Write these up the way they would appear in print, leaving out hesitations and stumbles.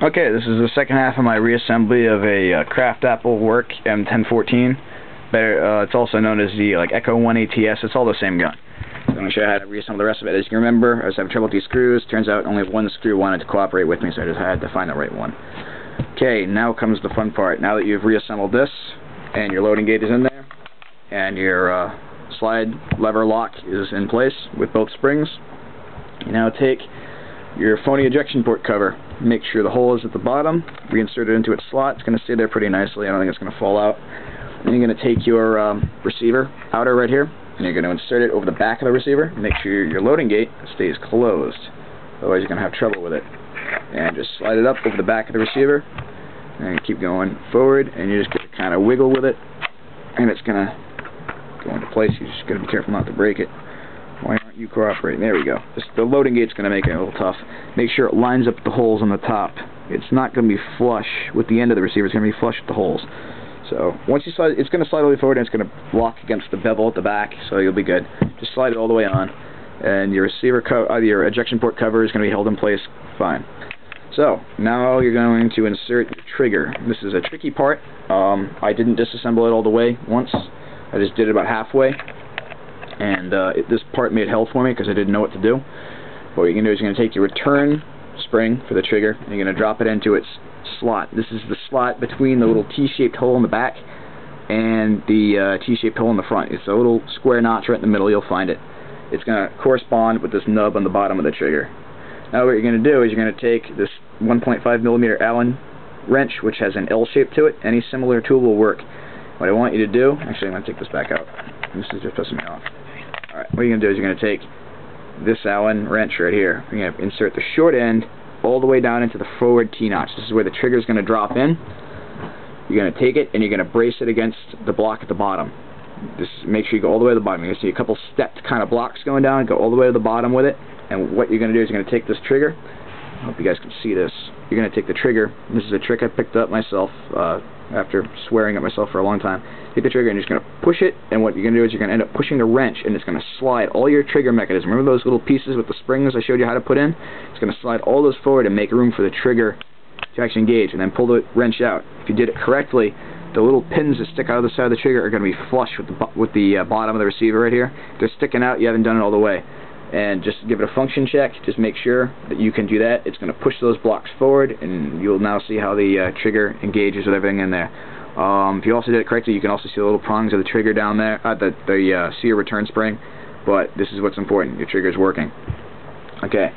Okay, this is the second half of my reassembly of a Kraft Apple Work M1014. It's also known as the ECHO1 ATS. It's all the same gun. So I'm going to show you how to reassemble the rest of it. As you can remember, I was having trouble with these screws. Turns out only one screw wanted to cooperate with me, so I just had to find the right one. Okay, now comes the fun part. Now that you've reassembled this, and your loading gate is in there, and your slide lever lock is in place with both springs, you now take your phony ejection port cover. Make sure the hole is at the bottom, reinsert it into its slot. It's going to stay there pretty nicely. I don't think it's going to fall out. Then you're going to take your receiver outer right here, and you're going to insert it over the back of the receiver. Make sure your loading gate stays closed, otherwise you're going to have trouble with it. And just slide it up over the back of the receiver, and keep going forward, and you're just going to kind of wiggle with it, and it's going to go into place. You just got to be careful not to break it. Why aren't you cooperating? There we go. The loading gate's going to make it a little tough. Make sure it lines up with the holes on the top. It's not going to be flush with the end of the receiver. It's going to be flush with the holes. So once you slide, it's going to slide all the way forward, and it's going to lock against the bevel at the back, so you'll be good. Just slide it all the way on, and your your ejection port cover is going to be held in place fine. So now you're going to insert your trigger. This is a tricky part. I didn't disassemble it all the way once. I just did it about halfway. And this part made hell for me because I didn't know what to do. What you're going to do is you're going to take your return spring for the trigger, and you're going to drop it into its slot. This is the slot between the little T-shaped hole in the back and the T-shaped hole in the front. It's a little square notch right in the middle. You'll find it. It's going to correspond with this nub on the bottom of the trigger. Now what you're going to do is you're going to take this 1.5mm Allen wrench, which has an L shape to it. Any similar tool will work. What I want you to do, actually I'm going to take this back out. This is just pissing me off. Alright, what you're going to do is you're going to take this Allen wrench right here. You're going to insert the short end all the way down into the forward T-notch. This is where the trigger is going to drop in. You're going to take it and you're going to brace it against the block at the bottom. Just make sure you go all the way to the bottom. You're going to see a couple stepped kind of blocks going down. Go all the way to the bottom with it. And what you're going to do is you're going to take this trigger. I hope you guys can see this. You're going to take the trigger. This is a trick I picked up myself after swearing at myself for a long time. Take the trigger and you're just going to push it, and what you're going to do is you're going to end up pushing the wrench, and it's going to slide all your trigger mechanism. Remember those little pieces with the springs I showed you how to put in? It's going to slide all those forward and make room for the trigger to actually engage, and then pull the wrench out. If you did it correctly, the little pins that stick out of the side of the trigger are going to be flush with the bottom of the receiver right here. If they're sticking out, you haven't done it all the way. And just give it a function check. Just make sure that you can do that. It's going to push those blocks forward, and you'll now see how the trigger engages with everything in there. If you also did it correctly, you can also see the little prongs of the trigger down there, see your return spring. But this is what's important. Your trigger's working. Okay,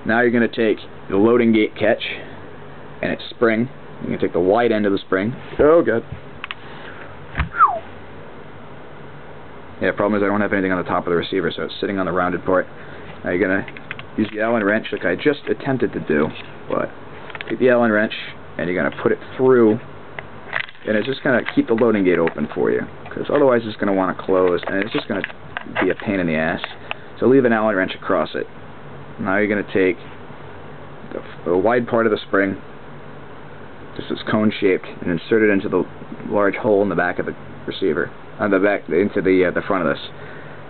now you're going to take the loading gate catch and its spring. You're going to take the wide end of the spring. Oh, God. Yeah, the problem is I don't have anything on the top of the receiver, so it's sitting on the rounded part. Now you're going to use the Allen wrench like I just attempted to do, but take the Allen wrench and you're going to put it through, and it's just going to keep the loading gate open for you, because otherwise it's going to want to close, and it's just going to be a pain in the ass. So leave an Allen wrench across it. Now you're going to take the wide part of the spring, just this cone shaped, and insert it into the large hole in the back of the receiver. On the back, into the front of this.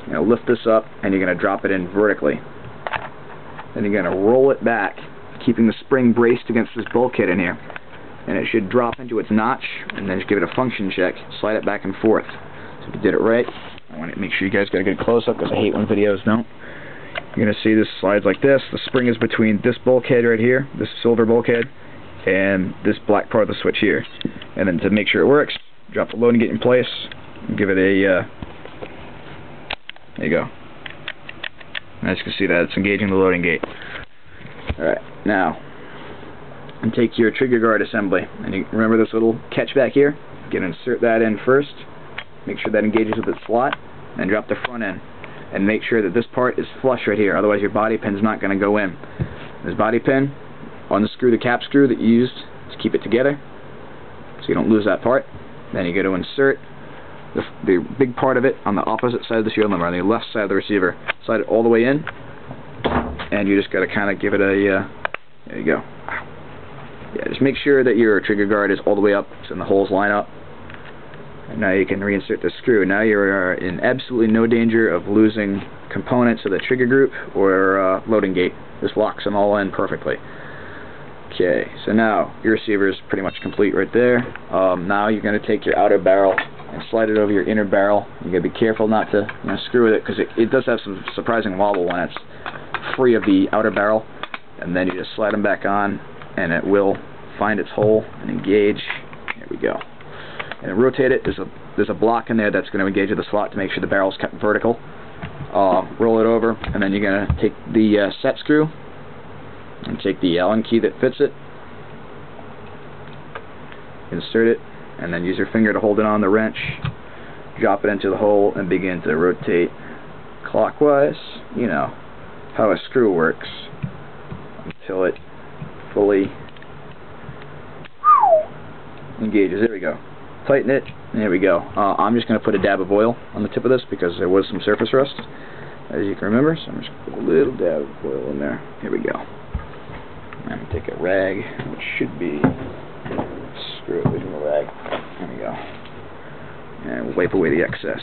You're going to lift this up, and you're going to drop it in vertically. Then you're going to roll it back, keeping the spring braced against this bulkhead in here. And it should drop into its notch, and then just give it a function check. Slide it back and forth. So if you did it right, I want to make sure you guys get a good close-up, because I hate when videos don't. You're going to see this slides like this. The spring is between this bulkhead right here, this silver bulkhead, and this black part of the switch here. And then to make sure it works, drop the loading gate in place. Give it a, there you go. As you can see that it's engaging the loading gate. Alright, now, and take your trigger guard assembly, and you remember this little catch back here? You can insert that in first, make sure that engages with its slot, and drop the front end. And make sure that this part is flush right here, otherwise your body pin's not going to go in. This body pin, unscrew the cap screw that you used to keep it together, so you don't lose that part. Then you go to insert the big part of it on the opposite side of the serial number, on the left side of the receiver. Slide it all the way in, and you just got to kind of give it a, there you go. Yeah, just make sure that your trigger guard is all the way up, so the holes line up. And now you can reinsert the screw. Now you're in absolutely no danger of losing components of the trigger group or loading gate. This locks them all in perfectly. Okay, so now your receiver is pretty much complete right there. Now you're going to take your outer barrel and slide it over your inner barrel. You got to be careful not to screw with it, because it does have some surprising wobble when it's free of the outer barrel. And then you just slide them back on, and it will find its hole and engage. There we go. And then rotate it. There's a block in there that's going to engage with the slot to make sure the barrel's kept vertical. Roll it over, and then you're going to take the set screw and take the Allen key that fits it, insert it, and then use your finger to hold it on the wrench, drop it into the hole, and begin to rotate clockwise. You know how a screw works, until it fully engages. There we go. Tighten it, and there we go. I'm just going to put a dab of oil on the tip of this because there was some surface rust, as you can remember, so I'm just going to put a little dab of oil in there. Here we go. I'm going to take a rag, which should be screw it in the rag. There we go. And we'll wipe away the excess.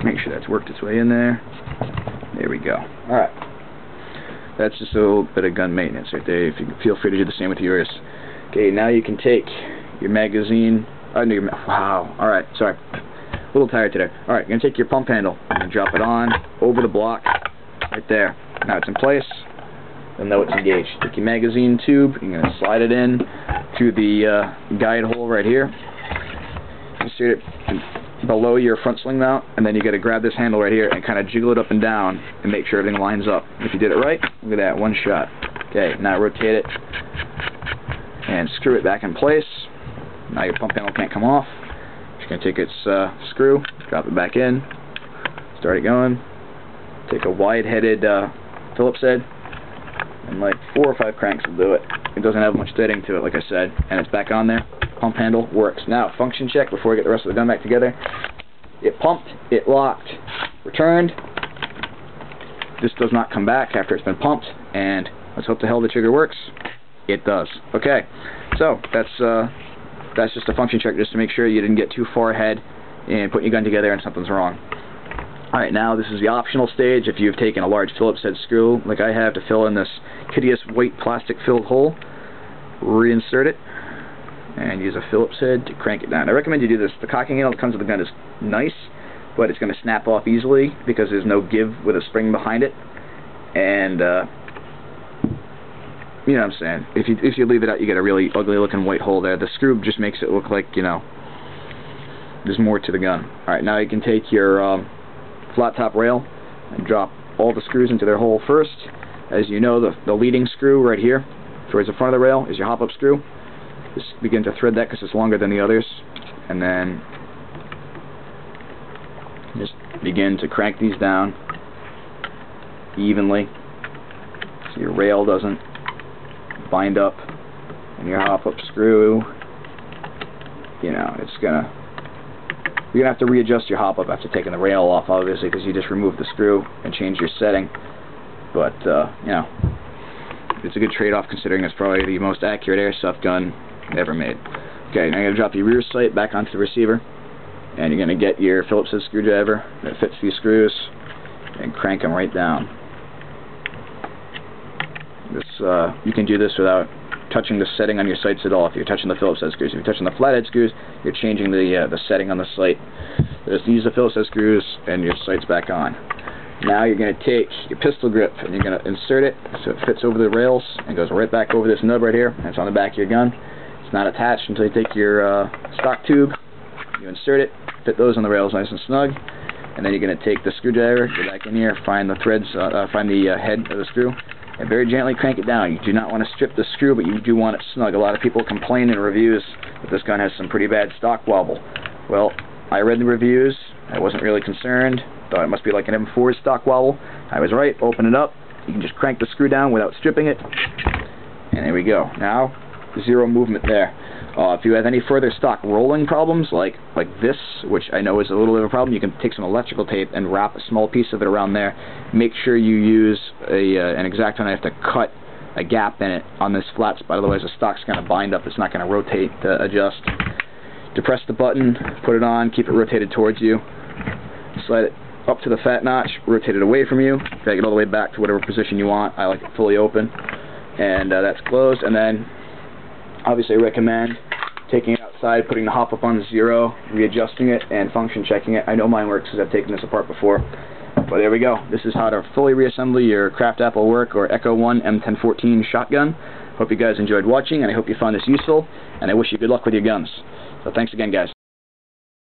Make sure that's worked its way in there. There we go. Alright. That's just a little bit of gun maintenance right there. If you feel free to do the same with yours. Okay, now you can take your magazine. Wow. Alright, sorry. A little tired today. Alright, you're going to take your pump handle and drop it on over the block right there. Now it's in place. You'll know it's engaged. Take your magazine tube, you're going to slide it in through the guide hole right here. Insert it below your front sling mount, and then you got to grab this handle right here and kind of jiggle it up and down and make sure everything lines up. If you did it right, look at that, one shot. Okay, now rotate it and screw it back in place. Now your pump handle can't come off. Just going to take its screw, drop it back in, start it going. Take a wide-headed Phillips head, and like 4 or 5 cranks will do it. It doesn't have much threading to it, like I said, and it's back on there. Pump handle works. Now, function check before we get the rest of the gun back together. It pumped, it locked, returned. This does not come back after it's been pumped, and let's hope to hell the trigger works. It does. Okay, so that's just a function check just to make sure you didn't get too far ahead and putting your gun together and something's wrong. Alright, now this is the optional stage. If you've taken a large Phillips head screw, like I have, to fill in this hideous white plastic filled hole, reinsert it, and use a Phillips head to crank it down. I recommend you do this. The cocking handle that comes with the gun is nice, but it's going to snap off easily because there's no give with a spring behind it. And, you know what I'm saying. If you leave it out, you get a really ugly looking white hole there. The screw just makes it look like, you know, there's more to the gun. Alright, now you can take your flat top rail and drop all the screws into their hole first. As you know, the leading screw right here towards the front of the rail is your hop-up screw. Just begin to thread that because it's longer than the others, and then just begin to crank these down evenly so your rail doesn't bind up, and your hop-up screw, you know, you're gonna have to readjust your hop-up after taking the rail off, obviously, because you just removed the screw and changed your setting. But you know, it's a good trade-off considering it's probably the most accurate airsoft gun ever made. Okay, now you're gonna drop your rear sight back onto the receiver, and you're gonna get your Phillips head screwdriver that fits these screws and crank them right down. This you can do this without touching the setting on your sights at all. If you're touching the Phillips head screws, if you're touching the flathead screws, you're changing the setting on the sight. Just use the Phillips head screws, and your sight's back on. Now you're going to take your pistol grip and you're going to insert it so it fits over the rails and goes right back over this nub right here. And it's on the back of your gun. It's not attached until you take your stock tube. You insert it, fit those on the rails nice and snug, and then you're going to take the screwdriver, go back in here, find the threads, find the head of the screw, and very gently crank it down. You do not want to strip the screw, but you do want it snug. A lot of people complain in reviews that this gun has some pretty bad stock wobble. Well, I read the reviews. I wasn't really concerned. Thought it must be like an M4's stock wobble. I was right. Open it up. You can just crank the screw down without stripping it. And there we go. Now, zero movement there. If you have any further stock rolling problems, like this, which I know is a little bit of a problem, you can take some electrical tape and wrap a small piece of it around there. Make sure you use an X-Acto knife to cut a gap in it on this flat spot, otherwise the stock's going to bind up. It's not going to rotate to adjust. Depress the button, put it on, keep it rotated towards you. Slide it up to the fat notch, rotate it away from you, drag it all the way back to whatever position you want. I like it fully open. And that's closed, and then Obviously, I recommend taking it outside, putting the hop up on 0, readjusting it, and function checking it. I know mine works because I've taken this apart before. But there we go. This is how to fully reassemble your Craft Apple Work or ECHO1 M1014 shotgun. Hope you guys enjoyed watching, and I hope you found this useful, and I wish you good luck with your guns. So thanks again, guys.